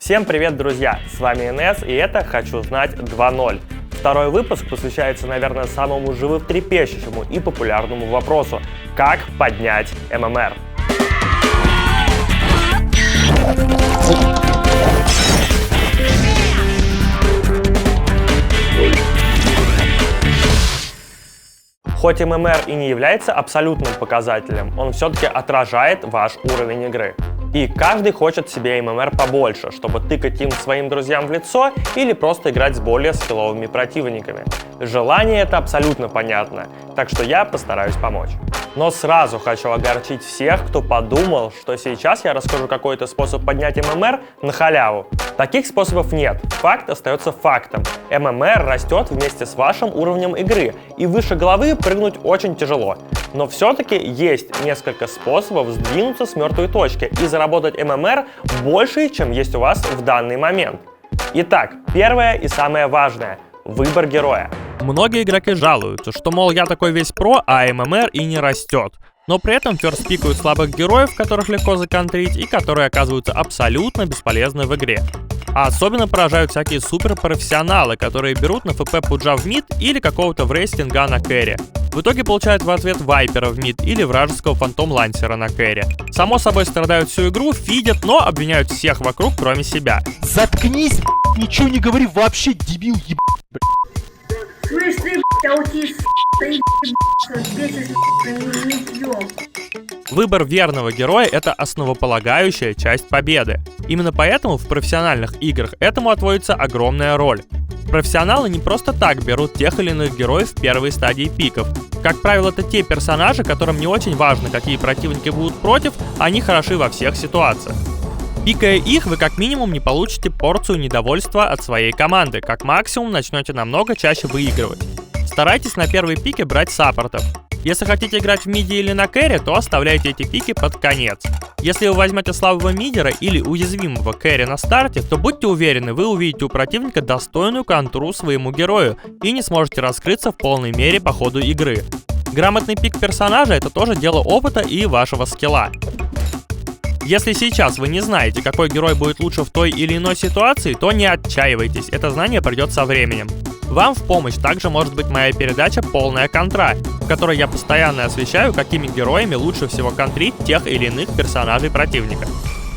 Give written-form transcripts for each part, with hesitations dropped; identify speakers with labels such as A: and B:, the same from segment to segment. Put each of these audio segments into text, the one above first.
A: Всем привет, друзья! С вами НС, и это «Хочу знать 2.0». Второй выпуск посвящается, наверное, самому животрепещущему и популярному вопросу – как поднять ММР. Хоть ММР и не является абсолютным показателем, он все-таки отражает ваш уровень игры. И каждый хочет себе ММР побольше, чтобы тыкать им своим друзьям в лицо или просто играть с более скилловыми противниками. Желание это абсолютно понятно, так что я постараюсь помочь. Но сразу хочу огорчить всех, кто подумал, что сейчас я расскажу какой-то способ поднять ММР на халяву. Таких способов нет, факт остается фактом. ММР растет вместе с вашим уровнем игры, и выше головы прыгнуть очень тяжело. Но все-таки есть несколько способов сдвинуться с мертвой точки и заработать ММР больше, чем есть у вас в данный момент. Итак, первое и самое важное – выбор героя.
B: Многие игроки жалуются, что, мол, я такой весь про, а ММР и не растет. Но при этом ферстпикают слабых героев, которых легко законтрить и которые оказываются абсолютно бесполезны в игре. А особенно поражают всякие суперпрофессионалы, которые берут на ФП пуджа в мид или какого-то врестинга на кэрри. В итоге получают в ответ вайпера в мид или вражеского фантом лансера на кэрри. Само собой страдают всю игру, фидят, но обвиняют всех вокруг, кроме себя.
C: Заткнись, ничего не говори вообще, дебил,
D: Слышь, ты, аутист, ты, бесишь, не пьем.
B: Выбор верного героя — это основополагающая часть победы. Именно поэтому в профессиональных играх этому отводится огромная роль. Профессионалы не просто так берут тех или иных героев в первой стадии пиков. Как правило, это те персонажи, которым не очень важно, какие противники будут против, они хороши во всех ситуациях. Пикая их, вы как минимум не получите порцию недовольства от своей команды, как максимум начнете намного чаще выигрывать. Старайтесь на первой пике брать саппортов. Если хотите играть в миде или на кэрри, то оставляйте эти пики под конец. Если вы возьмете слабого мидера или уязвимого кэрри на старте, то будьте уверены, вы увидите у противника достойную контру своему герою и не сможете раскрыться в полной мере по ходу игры. Грамотный пик персонажа — это тоже дело опыта и вашего скилла. Если сейчас вы не знаете, какой герой будет лучше в той или иной ситуации, то не отчаивайтесь, это знание придет со временем. Вам в помощь также может быть моя передача «Полная контра», в которой я постоянно освещаю, какими героями лучше всего контрить тех или иных персонажей противника.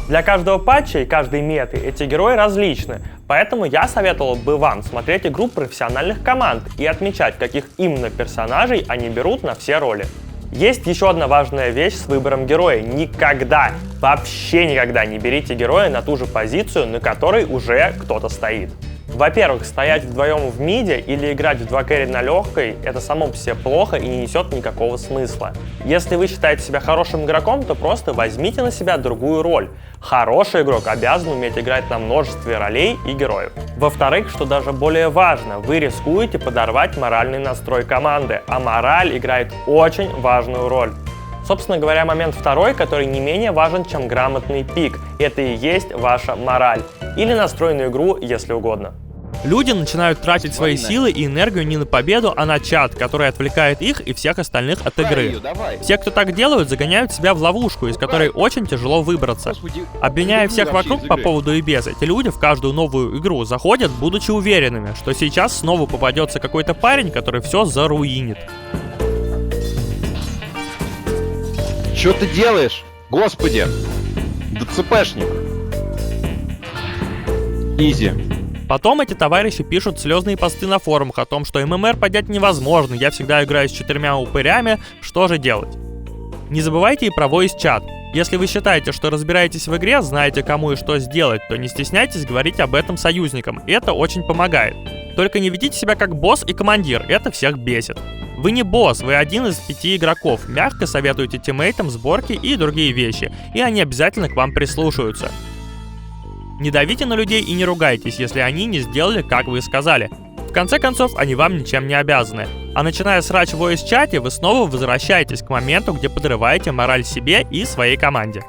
A: Для каждого патча и каждой меты эти герои различны, поэтому я советовал бы вам смотреть игру профессиональных команд и отмечать, каких именно персонажей они берут на все роли. Есть еще одна важная вещь с выбором героя. Никогда, вообще никогда не берите героя на ту же позицию, на которой уже кто-то стоит. Во-первых, стоять вдвоем в миде или играть в 2 кэрри на легкой — это само по себе плохо и не несет никакого смысла. Если вы считаете себя хорошим игроком, то просто возьмите на себя другую роль. Хороший игрок обязан уметь играть на множестве ролей и героев. Во-вторых, что даже более важно, вы рискуете подорвать моральный настрой команды, а мораль играет очень важную роль. Собственно говоря, момент второй, который не менее важен, чем грамотный пик. Это и есть ваша мораль. Или настрой на игру, если угодно.
B: Люди начинают тратить свои силы и энергию не на победу, а на чат, который отвлекает их и всех остальных от игры. Все, кто так делают, загоняют себя в ловушку, из которой очень тяжело выбраться. Обвиняя всех вокруг по поводу и без, эти люди в каждую новую игру заходят, будучи уверенными, что сейчас снова попадется какой-то парень, который все заруинит.
C: Что ты делаешь? Господи! ДЦПшник! Изи.
B: Потом эти товарищи пишут слезные посты на форумах о том, что ММР поднять невозможно, я всегда играю с 4 упырями, что же делать? Не забывайте и про voice-чат. Если вы считаете, что разбираетесь в игре, знаете, кому и что сделать, то не стесняйтесь говорить об этом союзникам, это очень помогает. Только не ведите себя как босс и командир, это всех бесит. Вы не босс, вы один из 5 игроков, мягко советуйте тиммейтам сборки и другие вещи, и они обязательно к вам прислушаются. Не давите на людей и не ругайтесь, если они не сделали, как вы сказали. В конце концов, они вам ничем не обязаны. А начиная срач в voice-чате, вы снова возвращаетесь к моменту, где подрываете мораль себе и своей команде.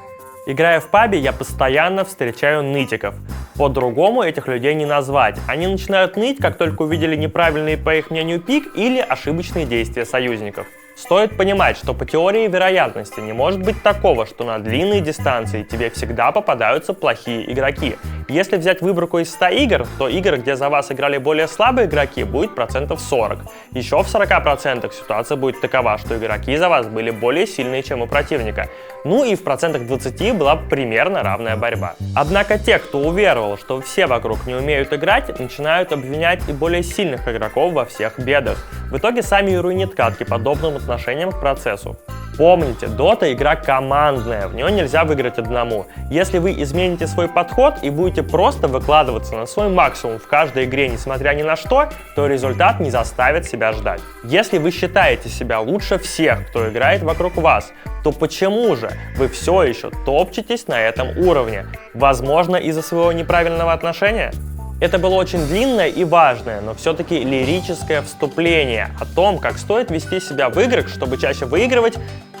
A: Играя в пабе, я постоянно встречаю нытиков. По-другому этих людей не назвать. Они начинают ныть, как только увидели неправильный, по их мнению, пик или ошибочные действия союзников. Стоит понимать, что по теории вероятности не может быть такого, что на длинные дистанции тебе всегда попадаются плохие игроки. Если взять выборку из 100 игр, то игр, где за вас играли более слабые игроки, будет процентов 40. Еще в 40% ситуация будет такова, что игроки за вас были более сильные, чем у противника. Ну и в процентах 20 была примерно равная борьба. Однако те, кто уверовал, что все вокруг не умеют играть, начинают обвинять и более сильных игроков во всех бедах. В итоге сами и руинят катки подобным отношением к процессу. Помните, Dota игра командная, в нее нельзя выиграть одному. Если вы измените свой подход и будете просто выкладываться на свой максимум в каждой игре, несмотря ни на что, то результат не заставит себя ждать. Если вы считаете себя лучше всех, кто играет вокруг вас, то почему же вы все еще топчетесь на этом уровне? Возможно, из-за своего неправильного отношения? Это было очень длинное и важное, но все-таки лирическое вступление о том, как стоит вести себя в играх, чтобы чаще выигрывать,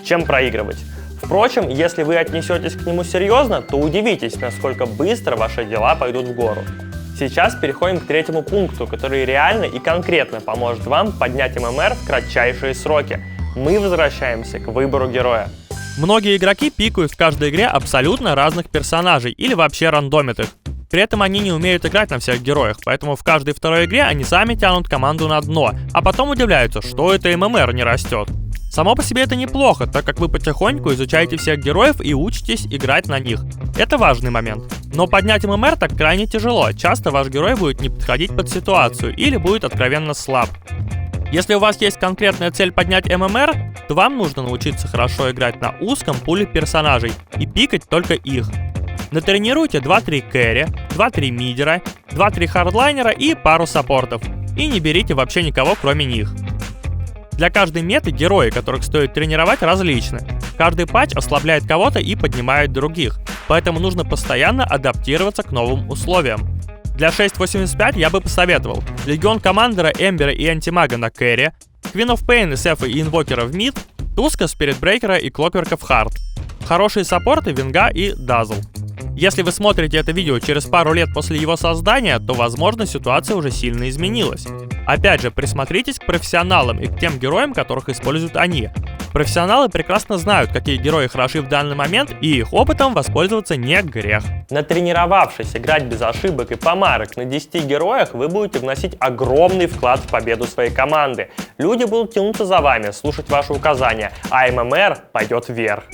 A: чем проигрывать. Впрочем, если вы отнесетесь к нему серьезно, то удивитесь, насколько быстро ваши дела пойдут в гору. Сейчас переходим к третьему пункту, который реально и конкретно поможет вам поднять ММР в кратчайшие сроки. Мы возвращаемся к выбору героя.
B: Многие игроки пикают в каждой игре абсолютно разных персонажей или вообще рандомят их. При этом они не умеют играть на всех героях, поэтому в каждой второй игре они сами тянут команду на дно, а потом удивляются, что это ММР не растет. Само по себе это неплохо, так как вы потихоньку изучаете всех героев и учитесь играть на них. Это важный момент. Но поднять ММР так крайне тяжело, часто ваш герой будет не подходить под ситуацию или будет откровенно слаб. Если у вас есть конкретная цель поднять ММР, то вам нужно научиться хорошо играть на узком пуле персонажей и пикать только их. Натренируйте 2-3 кэрри, 2-3 мидера, 2-3 хардлайнера и пару саппортов. И не берите вообще никого, кроме них. Для каждой меты герои, которых стоит тренировать, различны. Каждый патч ослабляет кого-то и поднимает других, поэтому нужно постоянно адаптироваться к новым условиям. Для 6.85 я бы посоветовал Легион Командера, Эмбера и Антимага на кэрри, Queen of Pain, Сефа и Инвокера в мид, Туска, Спиритбрейкера и Клокверка в хард. Хорошие саппорты Винга и Дазл. Если вы смотрите это видео через пару лет после его создания, то, возможно, ситуация уже сильно изменилась. Опять же, присмотритесь к профессионалам и к тем героям, которых используют они. Профессионалы прекрасно знают, какие герои хороши в данный момент, и их опытом воспользоваться не грех.
A: Натренировавшись играть без ошибок и помарок на 10 героях, вы будете вносить огромный вклад в победу своей команды. Люди будут тянуться за вами, слушать ваши указания, а ММР пойдет вверх.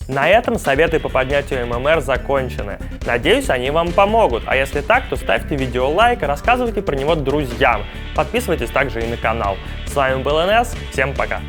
A: На этом советы по поднятию ММР закончены. Надеюсь, они вам помогут. А если так, то ставьте видео лайк, рассказывайте про него друзьям. Подписывайтесь также и на канал. С вами был НС, всем пока.